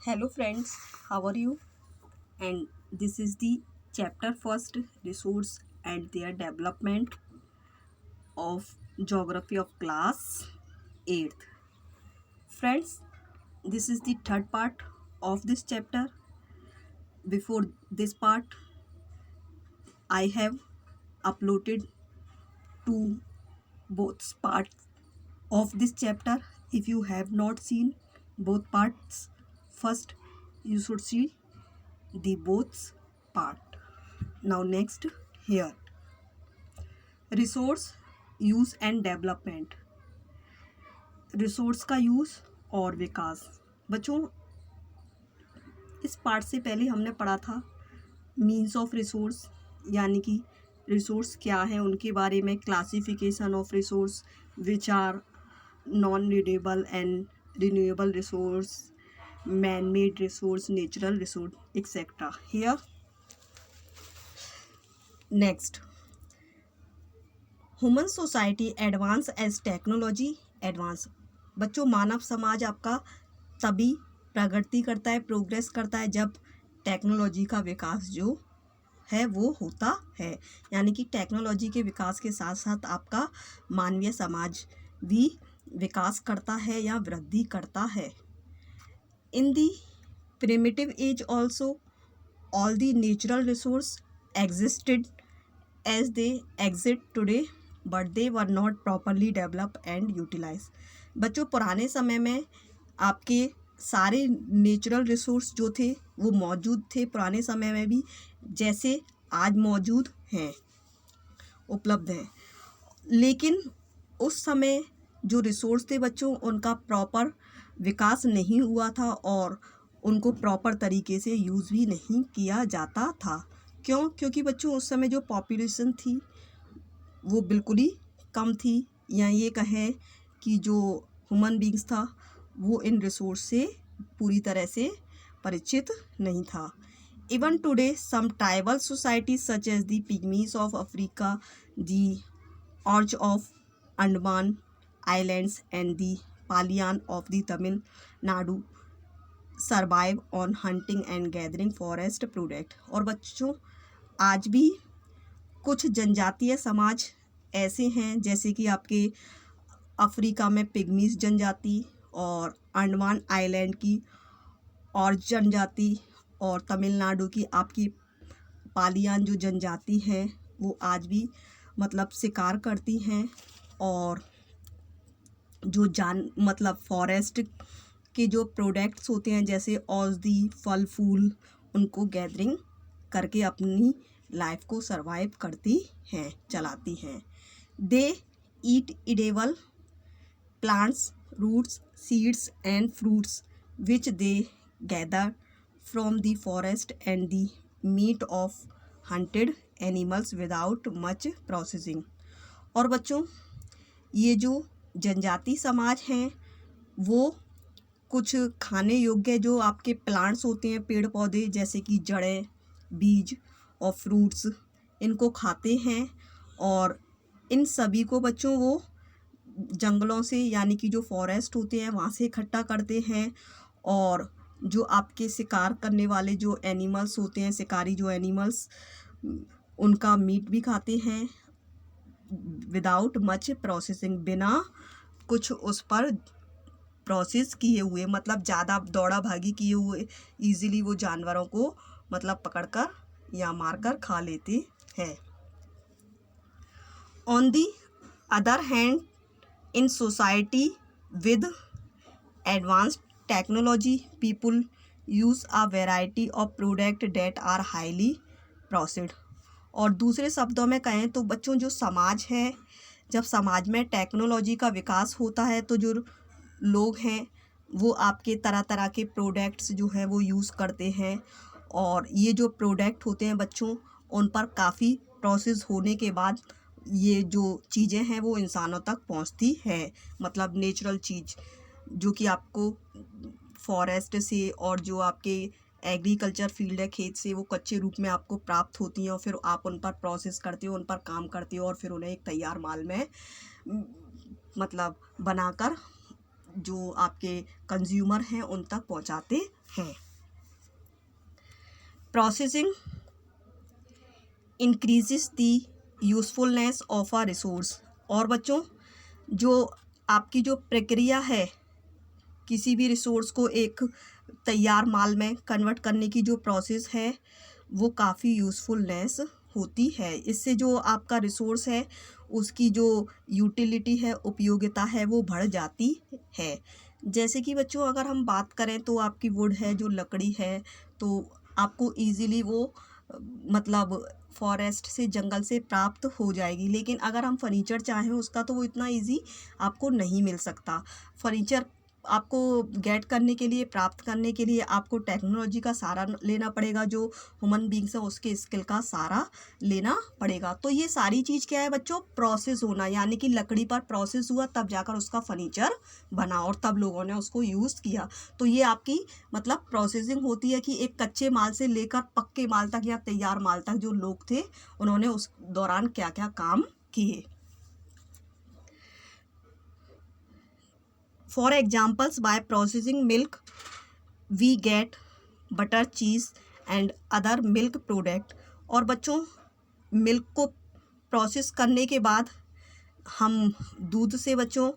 Hello friends, how are you? And this is the chapter first, resource and their development of geography of class 8th. Friends, this is the third part of this chapter. Before this part, I have uploaded two both parts of this chapter. If you have not seen both parts, first you should see the both part. Now next here, resource use and development, resource का use और विकास। बच्चों, इस part से पहले हमने पढ़ा था means of resource, यानी कि रिसोर्स क्या है उनके बारे में, classification of resource which are non renewable and renewable resource, man made resource, natural resource etcetera. Here next, human society advance as technology advance. बच्चों, मानव समाज आपका तभी प्रगति करता है, प्रोग्रेस करता है जब टेक्नोलॉजी का विकास जो है वो होता है। यानी कि टेक्नोलॉजी के विकास के साथ साथ आपका मानवीय समाज भी विकास करता है या वृद्धि करता है। In the primitive age also all the natural resource existed as they exist today but they were not properly developed and utilized। बच्चों, पुराने समय में आपके सारे नेचुरल रिसोर्स जो थे वो मौजूद थे पुराने समय में भी, जैसे आज मौजूद हैं, उपलब्ध हैं। लेकिन उस समय जो रिसोर्स थे बच्चों, उनका प्रॉपर विकास नहीं हुआ था और उनको प्रॉपर तरीके से यूज़ भी नहीं किया जाता था। क्यों? क्योंकि बच्चों उस समय जो पॉपुलेशन थी वो बिल्कुल ही कम थी, या ये कहें कि जो ह्यूमन बींग्स था वो इन रिसोर्स से पूरी तरह से परिचित नहीं था। Even today some tribal societies such as the pygmies of Africa, the Orch of Andaman islands and the Paliyan of the Tamil Nadu survive on hunting and gathering forest product. और बच्चों, आज भी कुछ जनजातीय समाज ऐसे हैं जैसे कि आपके अफ्रीका में पिग्मीज जनजाति और अंडमान आइलैंड की और जनजाति और तमिलनाडु की आपकी पालियान जो जनजाति हैं वो आज भी मतलब शिकार करती हैं और जो फॉरेस्ट के जो प्रोडक्ट्स होते हैं जैसे औषधि, फल फूल, उनको गैदरिंग करके अपनी लाइफ को सरवाइव करती हैं, चलाती हैं। They eat edible plants, roots, seeds and fruits which they gather from the forest and the meat of hunted animals without much processing. और बच्चों, ये जो जनजाति समाज हैं वो कुछ खाने योग्य जो आपके प्लांट्स होते हैं, पेड़ पौधे, जैसे कि जड़ें, बीज और फ्रूट्स, इनको खाते हैं और इन सभी को बच्चों वो जंगलों से, यानी कि जो फॉरेस्ट होते हैं वहाँ से इकट्ठा करते हैं और जो आपके शिकार करने वाले जो एनिमल्स होते हैं, शिकारी जो एनिमल्स, उनका मीट भी खाते हैं विदाउट मच प्रोसेसिंग, बिना कुछ उस पर प्रोसेस किए हुए, मतलब ज़्यादा दौड़ा भागी किए हुए, इजीली वो जानवरों को मतलब पकड़कर या मारकर खा लेते हैं। On the other hand, in society with advanced technology people use a variety of product that are highly processed. और दूसरे शब्दों में कहें तो बच्चों, जो समाज है, जब समाज में टेक्नोलॉजी का विकास होता है तो जो लोग हैं वो आपके तरह तरह के प्रोडक्ट्स जो हैं वो यूज़ करते हैं और ये जो प्रोडक्ट होते हैं बच्चों, उन पर काफ़ी प्रोसेस होने के बाद ये जो चीज़ें हैं वो इंसानों तक पहुंचती है। मतलब नेचुरल चीज़ जो कि आपको फॉरेस्ट से और जो आपके एग्रीकल्चर फील्ड है, खेत से, वो कच्चे रूप में आपको प्राप्त होती हैं और फिर आप उन पर प्रोसेस करते हो, उन पर काम करते हो और फिर उन्हें एक तैयार माल में मतलब बनाकर जो आपके कंज्यूमर हैं उन तक पहुंचाते हैं। Processing increases the usefulness of a resource. और बच्चों, जो आपकी जो प्रक्रिया है किसी भी रिसोर्स को एक तैयार माल में कन्वर्ट करने की जो प्रोसेस है वो काफ़ी यूज़फुलनेस होती है। इससे जो आपका रिसोर्स है उसकी जो यूटिलिटी है, उपयोगिता है, वो बढ़ जाती है। जैसे कि बच्चों अगर हम बात करें तो आपकी वुड है, जो लकड़ी है, तो आपको इजीली वो मतलब फॉरेस्ट से, जंगल से प्राप्त हो जाएगी। लेकिन अगर हम फर्नीचर चाहें उसका तो वो इतना इजी आपको नहीं मिल सकता। फर्नीचर आपको गेट करने के लिए, प्राप्त करने के लिए आपको टेक्नोलॉजी का सहारा लेना पड़ेगा, जो ह्यूमन बींग्स है उसके स्किल का सहारा लेना पड़ेगा। तो ये सारी चीज़ क्या है बच्चों, प्रोसेस होना, यानी कि लकड़ी पर प्रोसेस हुआ तब जाकर उसका फर्नीचर बना और तब लोगों ने उसको यूज़ किया। तो ये आपकी मतलब प्रोसेसिंग होती है कि एक कच्चे माल से लेकर पक्के माल तक या तैयार माल तक जो लोग थे उन्होंने उस दौरान क्या क्या काम किए। For examples, by processing milk, we get butter, cheese and other milk product। और बच्चों, मिल्क को प्रोसेस करने के बाद हम दूध से बच्चों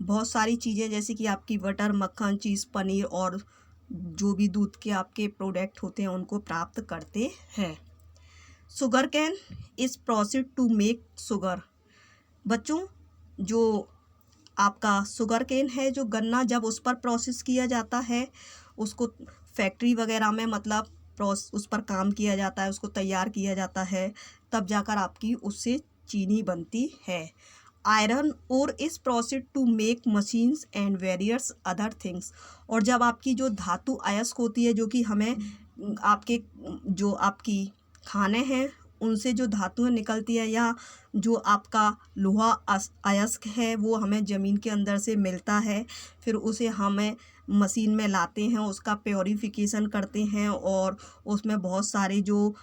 बहुत सारी चीज़ें जैसे कि आपकी बटर, मक्खन, चीज़, पनीर और जो भी दूध के आपके प्रोडक्ट होते हैं उनको प्राप्त करते हैं। Sugar cane is processed to make sugar. बच्चों, जो आपका शुगर केन है, जो गन्ना, जब उस पर प्रोसेस किया जाता है, उसको फैक्ट्री वगैरह में मतलब उस पर काम किया जाता है, उसको तैयार किया जाता है, तब जाकर आपकी उससे चीनी बनती है। Iron ore is processed to make machines and various other things. और जब आपकी जो धातु अयस्क होती है, जो कि हमें आपके जो आपकी खाने हैं उनसे जो धातुएं निकलती है, या जो आपका लोहा अयस्क है वो हमें ज़मीन के अंदर से मिलता है, फिर उसे हमें मशीन में लाते हैं, उसका प्योरीफिकेशन करते हैं और उसमें बहुत सारी जो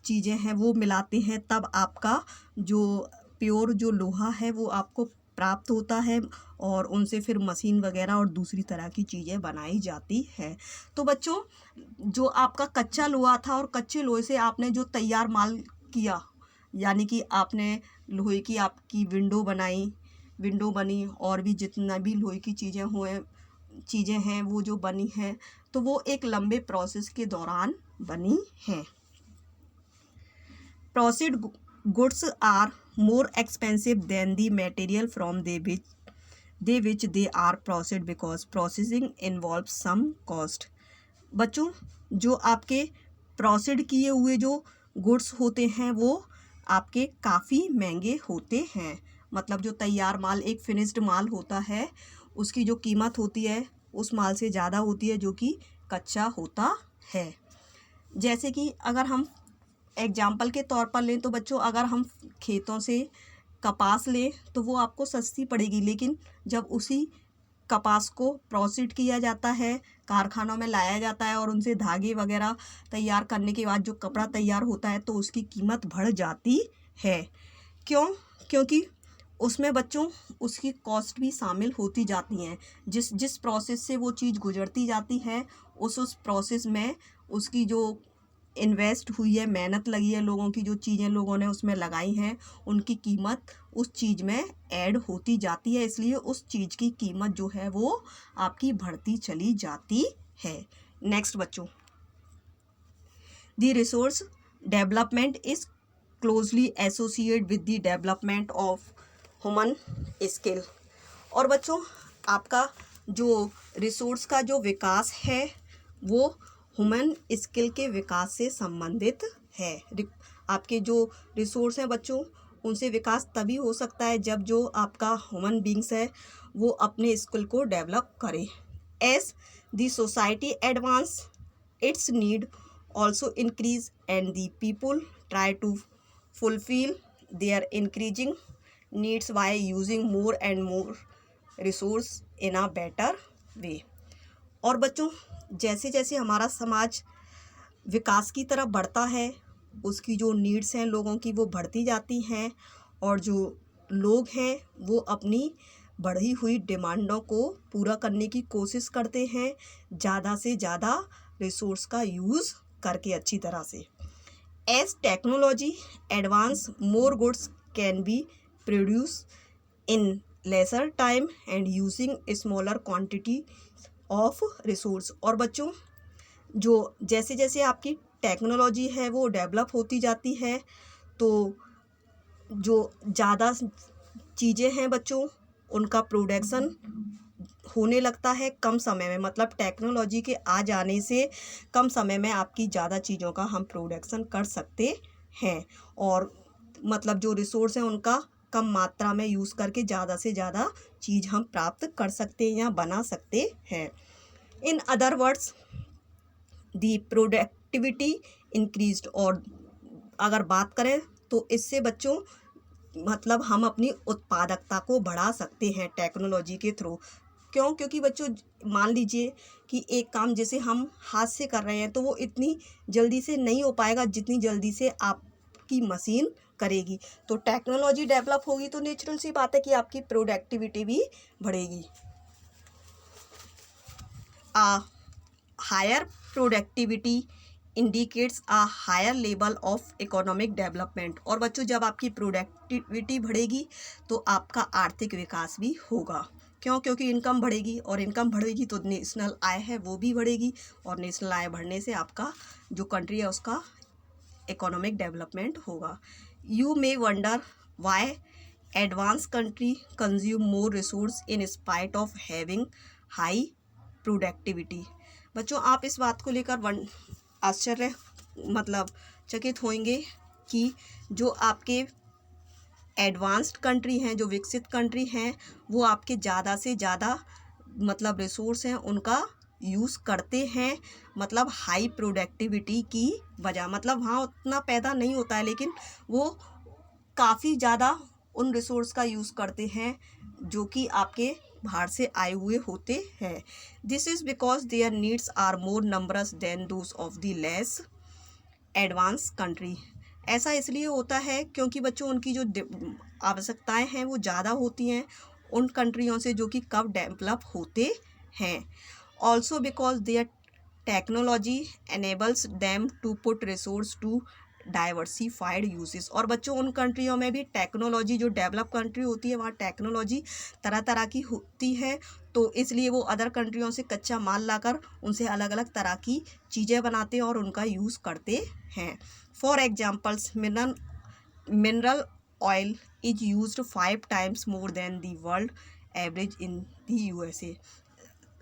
चीज़ें हैं वो मिलाते हैं, तब आपका जो प्योर जो लोहा है वो आपको प्राप्त होता है और उनसे फिर मशीन वगैरह और दूसरी तरह की चीज़ें बनाई जाती है। तो बच्चों, जो आपका कच्चा लोहा था और कच्चे लोहे से आपने जो तैयार माल किया, यानी कि आपने लोहे की आपकी विंडो बनी और भी जितना भी लोहे की चीज़ें हैं वो जो बनी हैं, तो वो एक लंबे प्रोसेस के दौरान बनी हैं। Processed goods are more expensive than the material from which they are processed because processing involves some cost। बच्चों, जो आपके प्रोसेस्ड किए हुए जो गुड्स होते हैं वो आपके काफ़ी महंगे होते हैं। मतलब जो तैयार माल, एक फिनिश्ड माल होता है, उसकी जो कीमत होती है उस माल से ज़्यादा होती है जो कि कच्चा होता है। जैसे कि अगर हम एग्जाम्पल के तौर पर लें तो बच्चों, अगर हम खेतों से कपास लें तो वो आपको सस्ती पड़ेगी, लेकिन जब उसी कपास को प्रोसेस किया जाता है, कारखानों में लाया जाता है और उनसे धागे वगैरह तैयार करने के बाद जो कपड़ा तैयार होता है तो उसकी कीमत बढ़ जाती है। क्यों? क्योंकि उसमें बच्चों उसकी कॉस्ट भी शामिल होती जाती हैं। जिस प्रोसेस से वो चीज़ गुजरती जाती है, उस प्रोसेस में उसकी जो इन्वेस्ट हुई है, मेहनत लगी है, लोगों की जो चीज़ें लोगों ने उसमें लगाई हैं, उनकी कीमत उस चीज़ में ऐड होती जाती है, इसलिए उस चीज़ की कीमत जो है वो आपकी बढ़ती चली जाती है। नेक्स्ट बच्चों, the resource development is closely associated with the development of human skill. और बच्चों, आपका जो रिसोर्स का जो विकास है वो ह्यूमन स्किल के विकास से संबंधित है। आपके जो रिसोर्स हैं बच्चों, उनसे विकास तभी हो सकता है जब जो आपका ह्यूमन बींग्स है वो अपने स्किल को डेवलप करे। As the society advance, its need also increase and the people try to fulfil their increasing needs by using more and more resource in a better way. और बच्चों, जैसे जैसे हमारा समाज विकास की तरफ बढ़ता है, उसकी जो नीड्स हैं लोगों की वो बढ़ती जाती हैं और जो लोग हैं वो अपनी बढ़ी हुई डिमांडों को पूरा करने की कोशिश करते हैं, ज़्यादा से ज़्यादा रिसोर्स का यूज़ करके अच्छी तरह से। As technology advance, more goods can be produce in lesser time and using smaller quantity of resource. और बच्चों, जो जैसे जैसे आपकी टेक्नोलॉजी है वो डेवलप होती जाती है, तो जो ज़्यादा चीज़ें हैं बच्चों, उनका प्रोडक्शन होने लगता है कम समय में। मतलब टेक्नोलॉजी के आ जाने से कम समय में आपकी ज़्यादा चीज़ों का हम प्रोडक्शन कर सकते हैं, और मतलब जो रिसोर्स हैं उनका कम मात्रा में यूज़ करके ज़्यादा से ज़्यादा चीज़ हम प्राप्त कर सकते हैं या बना सकते हैं। In other words, the productivity increased. और अगर बात करें तो इससे बच्चों मतलब हम अपनी उत्पादकता को बढ़ा सकते हैं टेक्नोलॉजी के थ्रू। क्यों? क्योंकि बच्चों मान लीजिए कि एक काम जैसे हम हाथ से कर रहे हैं तो वो इतनी जल्दी से नहीं हो पाएगा जितनी जल्दी से आपकी मशीन करेगी। तो टेक्नोलॉजी डेवलप होगी तो नेचुरल सी बात है कि आपकी प्रोडक्टिविटी भी बढ़ेगी। A higher productivity indicates a higher level of economic development. और बच्चों, जब आपकी प्रोडक्टिविटी बढ़ेगी तो आपका आर्थिक विकास भी होगा। क्यों? क्योंकि इनकम बढ़ेगी, और इनकम बढ़ेगी तो नेशनल आय है वो भी बढ़ेगी, और नेशनल आय बढ़ने से आपका जो कंट्री है उसका इकोनॉमिक डेवलपमेंट होगा। You may wonder why advance country consume more resource in spite of having high productivity. बच्चों, आप इस बात को लेकर आश्चर्य मतलब चकित होंगे कि जो आपके एडवांस्ड कंट्री हैं, जो विकसित कंट्री हैं, वो आपके ज़्यादा से ज़्यादा मतलब रिसोर्स हैं उनका यूज़ करते हैं, मतलब हाई प्रोडक्टिविटी की वजह। मतलब वहाँ उतना पैदा नहीं होता है, लेकिन वो काफ़ी ज़्यादा उन रिसोर्स का यूज़ करते हैं जो कि आपके बाहर से आए हुए होते हैं। This is because their needs are more numbers than those of the less advance country. ऐसा इसलिए होता है क्योंकि बच्चों उनकी जो आवश्यकताएं हैं वो ज़्यादा होती हैं उन कंट्रियों से जो कि कब डेवलप होते हैं। Also because their technology enables them to put resource to diversified uses. और बच्चों, उन कंट्रियों में भी टेक्नोलॉजी, जो डेवलप कंट्री होती है वहाँ टेक्नोलॉजी तरह तरह की होती है, तो इसलिए वो अदर कंट्रियों से कच्चा माल लाकर उनसे अलग अलग तरह की चीज़ें बनाते हैं और उनका यूज़ करते हैं। For examples, mineral oil is used 5 times more than the world average in the USA।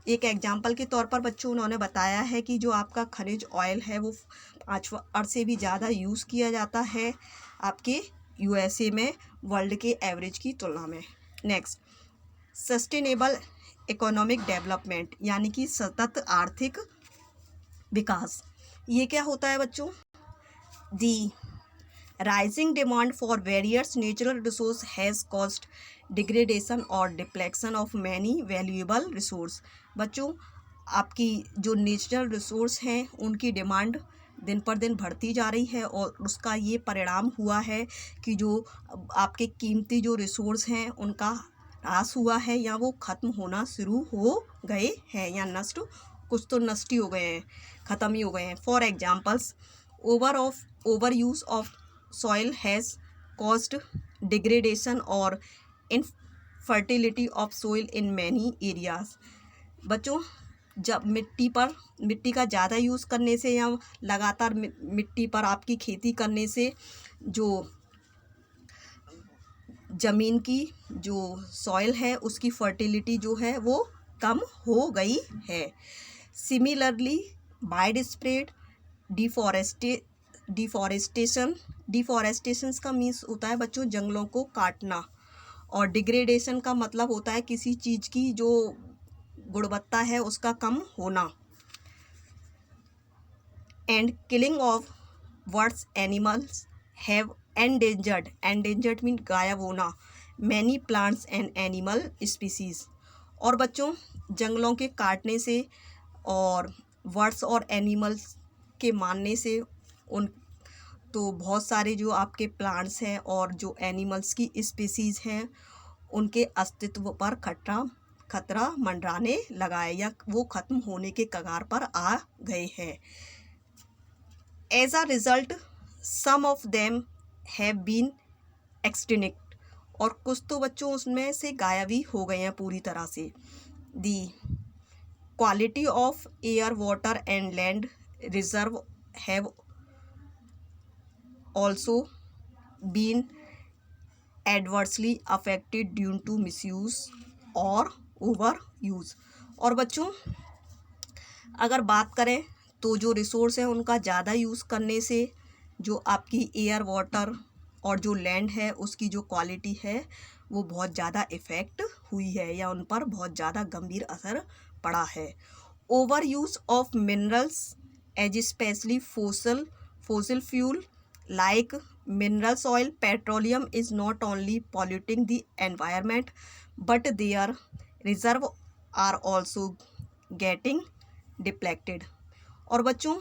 एक एग्जाम्पल के तौर पर बच्चों उन्होंने बताया है कि जो आपका खनिज ऑयल है वो 5 से भी ज़्यादा यूज़ किया जाता है आपके USA में वर्ल्ड के एवरेज की तुलना में। नेक्स्ट, सस्टेनेबल इकोनॉमिक डेवलपमेंट, यानी कि सतत आर्थिक विकास। ये क्या होता है बच्चों? The rising demand for various natural resource has caused degradation और depletion of many valuable resource. बच्चों, आपकी जो नेचुरल रिसोर्स हैं उनकी डिमांड दिन पर दिन बढ़ती जा रही है, और उसका ये परिणाम हुआ है कि जो आपके कीमती जो रिसोर्स हैं उनका ह्रास हुआ है या वो ख़त्म होना शुरू हो गए हैं, या नष्ट, कुछ तो नष्ट ही हो गए हैं, ख़त्म ही हो गए हैं। For examples, over use of soil has caused degradation और infertility of soil in many areas। बच्चों, जब मिट्टी का ज़्यादा यूज़ करने से या लगातार मिट्टी पर आपकी खेती करने से जो ज़मीन की जो सॉइल है उसकी फर्टिलिटी जो है वो कम हो गई है। सिमिलरली, वाइड स्प्रेड डिफॉरेस्टेशन का मीन्स होता है बच्चों जंगलों को काटना, और डिग्रेडेशन का मतलब होता है किसी चीज़ की जो गुणवत्ता है उसका कम होना। And killing of birds animals have endangered mean गायब होना many plants and animal species. और बच्चों, जंगलों के काटने से और बर्ड्स और एनिमल्स के मारने से उन तो बहुत सारे जो आपके प्लांट्स हैं और जो एनिमल्स की स्पीसीज़ हैं उनके अस्तित्व पर खतरा मंडराने लगा है या वो खत्म होने के कगार पर आ गए हैं। As a result some of them have been extinct, और कुछ तो बच्चों उसमें से गायब ही हो गए हैं पूरी तरह से। The quality of air water and land reserve have also been adversely affected due to misuse और ओवर यूज़। और बच्चों अगर बात करें तो जो रिसोर्स है उनका ज़्यादा यूज़ करने से जो आपकी एयर वाटर और जो लैंड है उसकी जो क्वालिटी है वो बहुत ज़्यादा इफ़ेक्ट हुई है या उन पर बहुत ज़्यादा गंभीर असर पड़ा है। Over use of minerals as specially fossil fuel like minerals oil, petroleum is not only polluting the environment but their reserve are also getting depleted। और बच्चों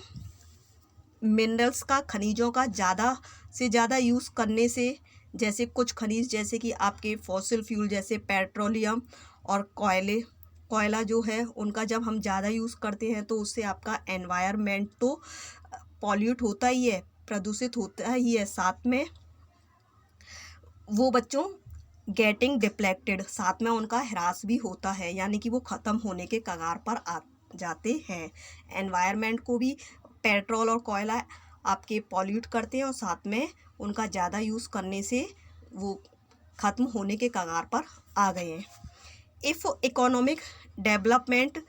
मिनरल्स का, खनिजों का ज़्यादा से ज़्यादा यूज़ करने से, जैसे कुछ खनिज जैसे कि आपके फॉसिल फ्यूल जैसे पेट्रोलियम और कोयला जो है उनका जब हम ज़्यादा यूज़ करते हैं तो उससे आपका एनवायरनमेंट तो पॉल्यूट होता ही है, प्रदूषित होता ही है, साथ में वो बच्चों गेटिंग डिप्लेक्टेड, साथ में उनका ह्रास भी होता है, यानी कि वो ख़त्म होने के कगार पर आ जाते हैं। एनवायरनमेंट को भी पेट्रोल और कोयला आपके पॉल्यूट करते हैं और साथ में उनका ज़्यादा यूज़ करने से वो ख़त्म होने के कगार पर आ गए हैं। If economic development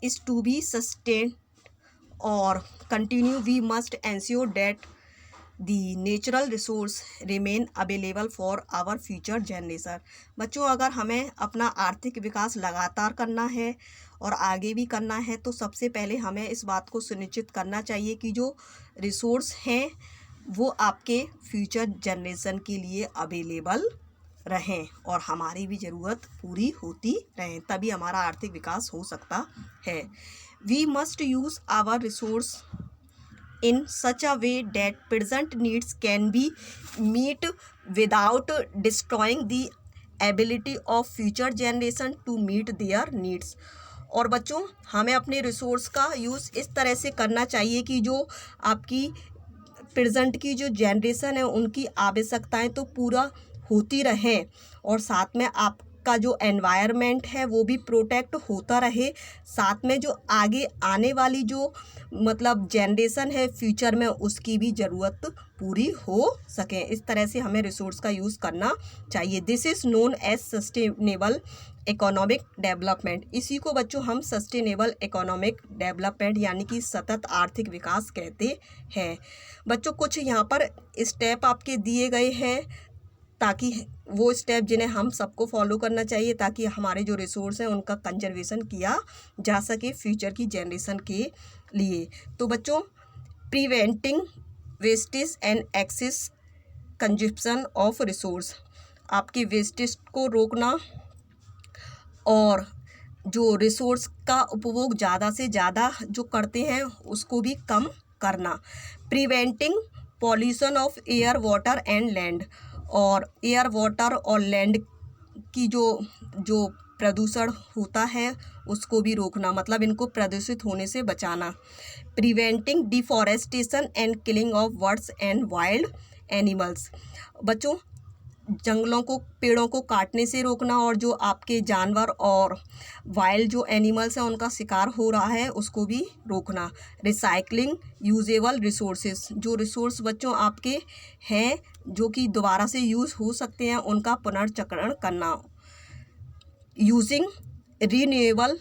is to be sustained और continue we must ensure that the natural resource remain available for our future generation. बच्चों अगर हमें अपना आर्थिक विकास लगातार करना है और आगे भी करना है तो सबसे पहले हमें इस बात को सुनिश्चित करना चाहिए कि जो रिसोर्स हैं वो आपके फ्यूचर जनरेशन के लिए अवेलेबल रहें और हमारी भी ज़रूरत पूरी होती रहें, तभी हमारा आर्थिक विकास हो सकता है। We must use our resource in such a way that present needs can be met without destroying the ability of future generation to meet their needs। और बच्चों हमें अपने रिसोर्स का यूज़ इस तरह से करना चाहिए कि जो आपकी प्रेजेंट की जो जनरेशन है उनकी आवश्यकताएं तो पूरा होती रहें और साथ में आपका जो एनवायरनमेंट है वो भी प्रोटेक्ट होता रहे, साथ में जो आगे आने वाली जो मतलब जनरेशन है फ्यूचर में उसकी भी ज़रूरत पूरी हो सके। इस तरह से हमें रिसोर्स का यूज़ करना चाहिए। This is known as sustainable economic development. इसी को बच्चों हम सस्टेनेबल इकोनॉमिक डेवलपमेंट यानी कि सतत आर्थिक विकास कहते हैं। बच्चों कुछ यहाँ पर स्टेप आपके दिए गए हैं ताकि वो स्टेप जिन्हें हम सबको फॉलो करना चाहिए ताकि हमारे जो रिसोर्स हैं उनका कंजर्वेशन किया जा सके फ्यूचर की जनरेशन के लिए। तो बच्चों preventing wastage and excess consumption of resource, आपके वेस्टेज को रोकना और जो रिसोर्स का उपभोग ज़्यादा से ज़्यादा जो करते हैं उसको भी कम करना। Preventing pollution of air water and land, और एयर वाटर और लैंड की जो प्रदूषण होता है उसको भी रोकना, मतलब इनको प्रदूषित होने से बचाना। Preventing deforestation and killing of birds and wild animals, बच्चों जंगलों को, पेड़ों को काटने से रोकना और जो आपके जानवर और वाइल्ड जो एनिमल्स हैं उनका शिकार हो रहा है उसको भी रोकना। रिसाइकलिंग यूजेबल रिसोर्सेज, जो रिसोर्स बच्चों आपके हैं जो कि दोबारा से यूज़ हो सकते हैं उनका पुनर्चक्रण करना। Using renewable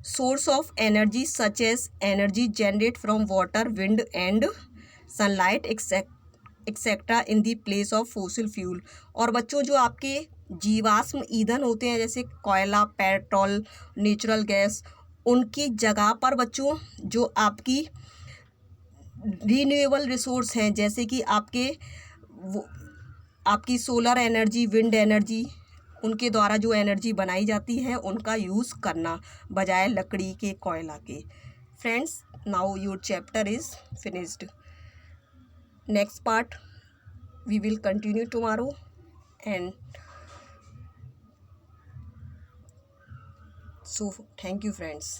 source of energy such as energy generate from water, wind and sunlight etcetera in the place of fossil fuel, और बच्चों जो आपके जीवाश्म ईंधन होते हैं जैसे कोयला, पेट्रोल, नेचुरल गैस, उनकी जगह पर बच्चों जो आपकी रीन्यूएबल रिसोर्स हैं जैसे कि आपकी सोलर एनर्जी, विंड एनर्जी, उनके द्वारा जो एनर्जी बनाई जाती है उनका यूज़ करना बजाय लकड़ी के, कोयला के। Friends, now your chapter is finished. Next part we will continue tomorrow, and so thank you friends.